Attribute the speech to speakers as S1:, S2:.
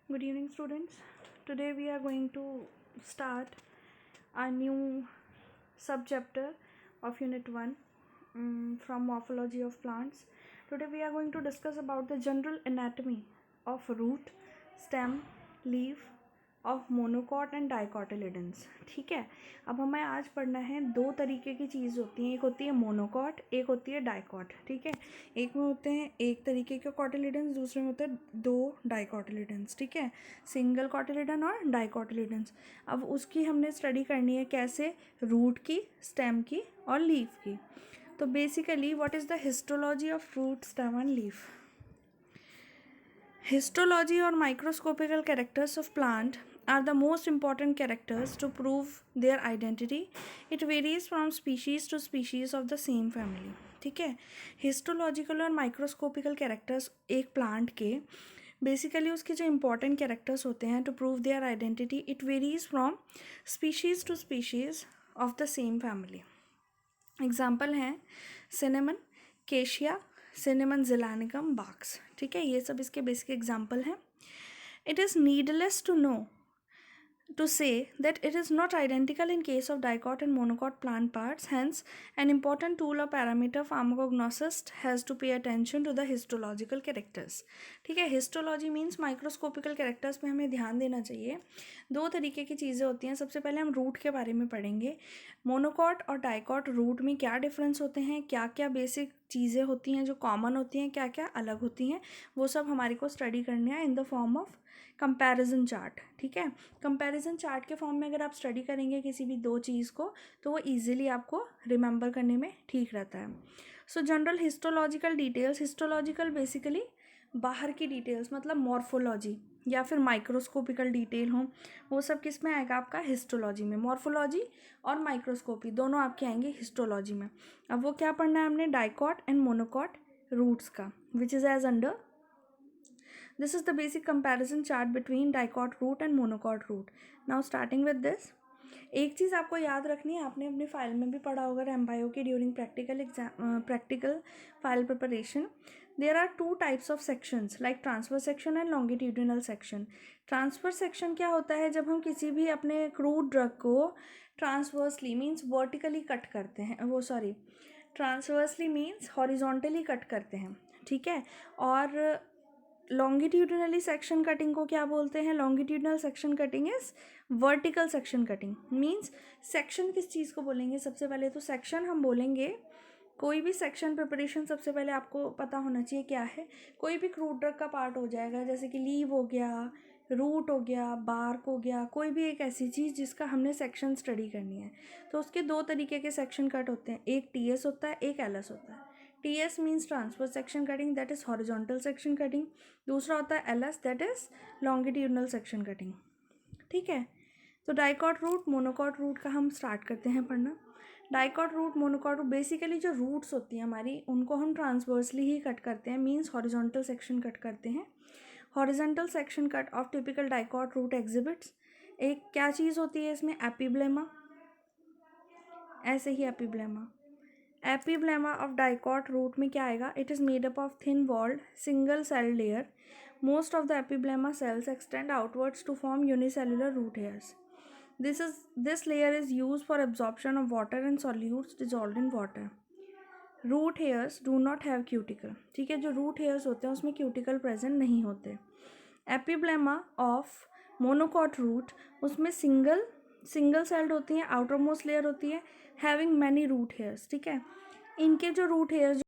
S1: Good evening, students. Today we are going to start a new subchapter of Unit 1 from Morphology of Plants. Today we are going to discuss about the general anatomy of root, stem, leaf of monocot and dicotyledons. ठीक है, अब हमें आज पढ़ना है दो तरीके की चीज़ होती हैं, एक होती है मोनोकॉट, एक होती है डाइकॉट. ठीक है, एक में होते हैं एक तरीके के कॉटिलिडन्स, दूसरे में होते हैं दो डाइकॉटिलिडन्स. ठीक है, सिंगल कॉटिलिडन और डाइकॉटिलिडन्स. अब उसकी हमने स्टडी करनी है कैसे, रूट की, स्टेम की और लीफ की. तो basically what is the histology of root, stem and leaf. Histology or microscopical characters of plant are the most important characters to prove their identity. It varies from species to species of the same family. ठीक है, histological और microscopical characters एक plant के basically उसके जो important characters होते हैं to prove their identity, it varies from species to species of the same family. Example हैं cinnamon, cassia, cinnamon zeylanicum, barks. ठीक है, ये सब इसके बेसिक एग्जाम्पल हैं. It is needless to know to say that it is not identical in case of dicot and monocot plant parts. Hence, an important tool or parameter pharmacognosist has to pay attention to the histological characters. ठीक है, histology means microscopical characters पे हमें ध्यान देना चाहिए. दो तरीके की चीज़ें होती हैं. सबसे पहले हम रूट के बारे में पढ़ेंगे. मोनोकॉट और डाइकॉट रूट में क्या डिफरेंस होते हैं, क्या क्या बेसिक चीज़ें होती हैं जो कॉमन होती हैं, क्या क्या अलग होती हैं, वो सब हमारे को स्टडी करने हैं in the form of comparison chart. ठीक है, कंपैरिजन चार्ट के फॉर्म में अगर आप स्टडी करेंगे किसी भी दो चीज़ को तो वो इजीली आपको रिमेंबर करने में ठीक रहता है. सो general histological details. Histological basically बाहर की डिटेल्स, मतलब मॉर्फोलॉजी या फिर माइक्रोस्कोपिकल डिटेल हो, वो सब किस में आएगा आपका, हिस्टोलॉजी में. मॉर्फोलॉजी और माइक्रोस्कोपी दोनों आपके आएंगे हिस्टोलॉजी में. अब वो क्या पढ़ना है हमने, डाइकॉट एंड मोनोकॉट रूट्स का, which is as under. This is the basic comparison chart between dicot root and monocot root. Now starting with this, एक चीज़ आपको याद रखनी है, आपने अपनी फाइल में भी पढ़ा होगा एम्बायो की during practical file preparation. There are two types of sections like transfer section and longitudinal section. Transfer section क्या होता है, जब हम किसी भी अपने क्रूड ड्रग को ट्रांसवर्सली मीन्स वर्टिकली कट करते हैं, वो sorry transversely means horizontally cut करते हैं. ठीक है, और लॉन्गिट्यूडिनली सेक्शन कटिंग को क्या बोलते हैं, longitudinal section cutting is vertical section cutting. Means section किस चीज़ को बोलेंगे, सबसे पहले तो सेक्शन हम बोलेंगे, कोई भी सेक्शन प्रिपरेशन सबसे पहले आपको पता होना चाहिए क्या है. कोई भी क्रूड ड्रग का पार्ट हो जाएगा, जैसे कि लीव हो गया, रूट हो गया, बार्क हो गया, कोई भी एक ऐसी चीज़ जिसका हमने सेक्शन स्टडी करनी है, तो उसके दो तरीके के सेक्शन कट होते हैं. एक टीएस होता है, एक एलएस होता है. TS means transfer section cutting, that is horizontal section cutting. दूसरा होता है LS, that is longitudinal section cutting. ठीक है, तो डाइकॉट रूट, मोनोकॉट रूट का हम स्टार्ट करते हैं पढ़ना. Dicot root, monocot root, basically जो रूट्स होती हैं हमारी उनको हम ट्रांसवर्सली ही कट करते हैं, मीन्स हॉरिजॉन्टल सेक्शन कट करते हैं. Horizontal section cut of typical dicot root exhibits, एक क्या चीज़ होती है इसमें, एपिब्लेमा, ऐसे ही epiblema. Epiblema of dicot root में क्या आएगा, it is made up of thin walled single cell layer. Most of the epiblema cells extend outwards to form unicellular root hairs. This layer is used for absorption of water and solutes dissolved in water. Root hairs do not have cuticle. ठीक है, जो root hairs होते हैं उसमें cuticle present नहीं होते. Epiblema of monocot root, उसमें single celled होती हैं, आउटर मोस्ट लेयर होती है, हैविंग मैनी रूट हेयर्स. ठीक है, इनके जो रूट हेयर्स